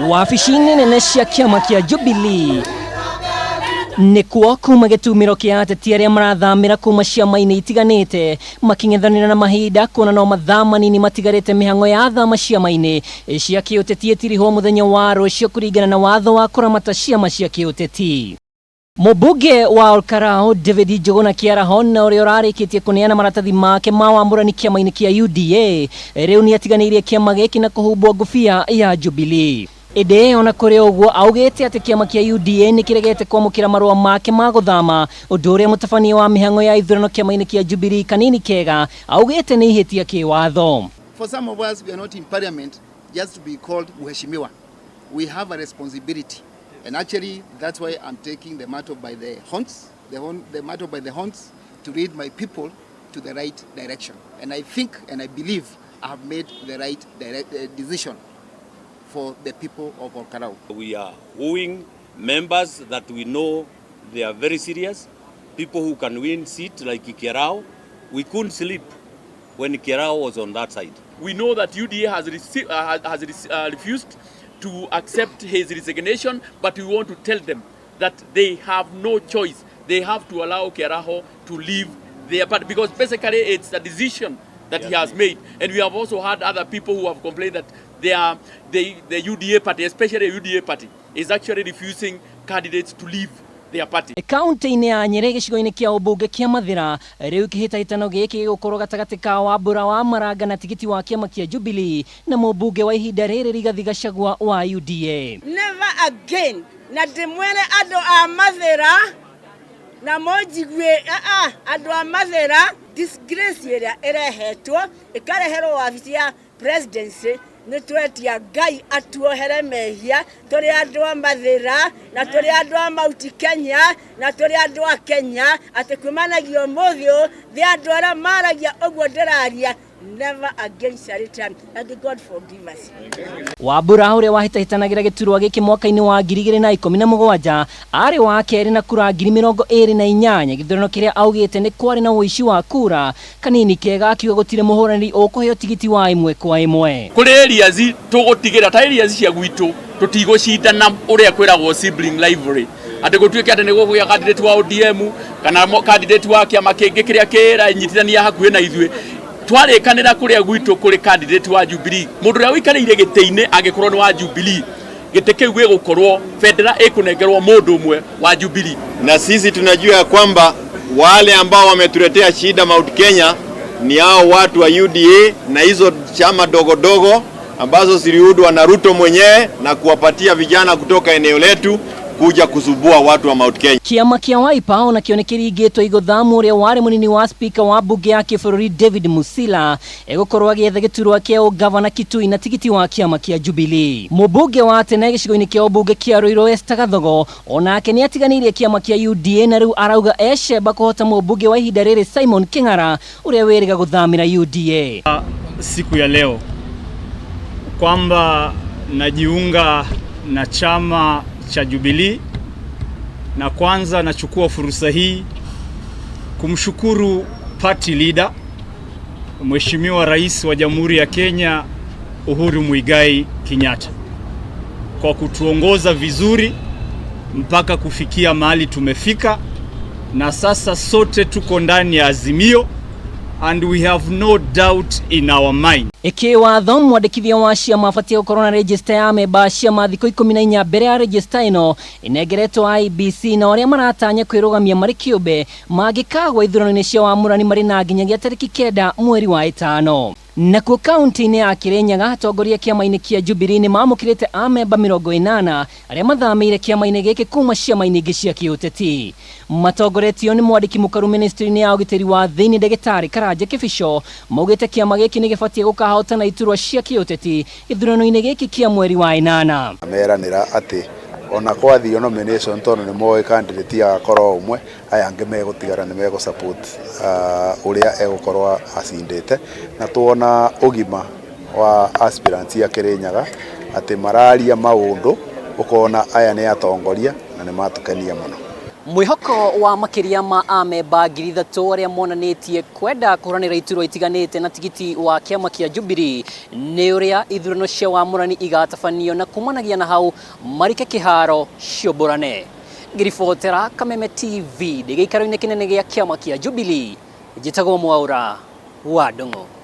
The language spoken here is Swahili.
Wabici-inĩ nene cia kiama kia Jubilee nikuo kuuma gĩtumĩro kĩa ateti aria marathamĩra kuuma ciama-ini itiganĩte making'ethanĩra na mahinda kuona no mathaa manini matigarĩte mihang'o ya athama ciama-ini cia kiuteti itirihwo muthenya wa rũciũ kuringana na watho wa kuramata ciama cia kiuteti. Mũmbunge wa Olkarau David Njuguna Kĩarahona ũrĩa ũrarĩkĩtie kũneana maratathi make ma wamũrani kiama-ini kia UDA rĩu nĩ atiganĩirie kiama gĩkĩ na kũhumbwo ngũbia ya Jubilee. Ĩndĩ ona kũrĩ ũguo augĩte atĩ kiama kia UDA nĩ kĩregete kwamũkĩra marũa make ma gũthama ũndũ ũrĩa mũtabania wa mihang'o ya ithurano kiama-ini kia Jubilee Kanini Kega augĩte nĩ ihĩtia kĩwatho. For some of us, we are not in parliament just to be called mheshimiwa. We have a responsibility. And actually, that's why I'm taking the matter by the horns, the matter by the horns, to lead my people to the right direction. And I think and I believe I have made the right decision for the people of Olkarau. We are wooing members that we know they are very serious, people who can win seats like Akiaria. We couldn't sleep when Akiaria was on that side. We know that UDA has refused to accept his resignation, but we want to tell them that they have no choice. They have to allow Akiaria to leave their party because basically it's a decision that he has made. And we have also had other people who have complained that the UDA party, especially the UDA party, is actually refusing candidates to leave their party. Kaunti-inĩ ya Nyeri gĩcigo-inĩ kĩa ũmbunge kĩa Mathaa rĩu kĩhĩtahĩtano gĩkĩ gĩgũkorwo gatagatĩ ka Wambura wa Maranga na tigiti wa kiama kia Jubilee na mũmbunge wa ihinda rĩrĩ Rigathi Gachagua wa UDA. Never again na ndĩmwĩre andũ a Mathaa na monjigwe andũ a Mathaa disgrace ĩrĩa ĩrehetwo ĩkareherwo wabici ya presidency nĩtwetia Ngai atuohere mehia tũrĩ andũ a Mathaa na tũrĩ andũ a Mount Kenya na tũrĩ andũ a Kenya atĩ kumanagio mũthio thĩ andũ arĩa maragia ũguo ndĩraria. Never again shall it happen, and God forgive us. Wambura ũrĩa wahĩtahĩtanagĩra gĩturwa gĩkĩ mwaka-inĩ wa 2017 arĩ wa kerĩ na kura 28,000 gĩthurano kĩrĩa augĩte nĩ kwarĩ na ũici wa kura. Kanini Kega akiuga gũtirĩ mũhũranĩri ũkũheo tigiti wa 1 kwa 1. Kũrĩ areas tũgũtigĩra ta areas cia gwitũ tũtigũcindana ũrĩa kwĩragwo sibling rivalry. Atĩ gũtuĩke atĩ nĩ gũgĩa candidate wa ODM kana candidate wa kĩama kĩngĩ kĩrĩa kĩranyitithania hakuhĩ na ithuĩ. Twarĩkanĩra kũrĩa gwitũ kũrĩ candidate wa Jubilee. Mũndũ ũrĩa ũikarĩire gĩtĩ-inĩ angĩkorwo nĩ wa Jubilee, gĩtĩ kĩu gĩgũkorwo federal ĩkũnengerwo mũndũ ũmwe wa Jubilee. Na sisi tunajua kwamba wale ambao wametuletea shida Mount Kenya ni hao watu wa UDA na hizo chama dogo dogo ambazo ziliudwa na Ruto mwenyewe na kuwapatia vijana kutoka eneo letu kuja kusubua watu wa Mount Kenya. Kiama kia Wiper ona kĩo nĩ kĩringĩtwo igũthamu ũrĩa warĩ mũnini wa speaker wa bunge ya kĩbũrũri David Musila egũkorwo agĩetha gĩturwa kĩa ũgavana Kitui na tigiti wa kiama kia Jubilee. Mũmbunge wa tene gĩcigo-inĩ kĩa ũmbunge kĩa Ruiru Esther Gathogo onake nĩ atiganĩirie kiama kia UDA na rĩu arauga ecemba kũhota mũmbunge wa ihinda rĩrĩ Simon King'ara ũrĩa wĩrĩga gũthamĩra UDA. Siku ya leo kwamba najiunga na chama cha Jubilee, na kwanza nachukua fursa hii kumshukuru party leader Mheshimiwa Rais wa Jamhuri ya Kenya Uhuru Muigai Kenyatta kwa kutuongoza vizuri mpaka kufikia mahali tumefika, na sasa sote tuko ndani ya azimio and we have no doubt in our mind. Ikiwatho mwandĩkithia wa ciama abatie gũkorwo na register ya memba ciama thikũ 14 mbere ya register ĩno ĩnengeretwo IBC na arĩa maratanya kwĩrũgamia marĩ kĩũmbe mangĩkagwa ithurano-inĩ cia wamũrani marĩ na nginyagia tarĩki 9 mweri wa 5. Nakuo kaunti-inĩ ya Kirinyaga atongoria kiama-ini kia Jubilee nĩ mamũkĩrĩte amemba 80 arĩa mathamĩire kiama-ini gĩkĩ kuuma ciama-ini ingĩ cia kiuteti. Matongoretio nĩ mwandiki mũkaru ministry-inĩ ya ũgitĩri wa thĩinĩ Ndagĩtarĩ Karanja Kĩbico maugĩte kiama gĩkĩ nĩ gĩbatie gũkahotana iturwa cia kiuteti ithurano-inĩ gĩkĩ kia mweri wa 8. Meranĩra atĩ ona kwathio nomination tondũ nĩ moĩ candidate agakorwo ũmwe aya angĩ megũtigara nĩ megũsupport ũrĩa egũkorwo acindĩte, na tuona ũgima wa aspirants ya Kirinyaga atĩ mararia maũndũ ũkona aya nĩ atongoria na nĩ matukania mũno. Mwihoko wa makiria ma amemba 3,000 aria monanitie kwenda kuranira iturwa itiganite na tigiti wa kiama kia Jubilee ni uria ithurano cia wamurani igatabanio na kumanagia na hau marike kiharo ciomborane. Ngiribotera Kameme TV ndigaikaro-ini kinene gia kiama kia Jubilee njitagwo Mwaura wa Ndung'u.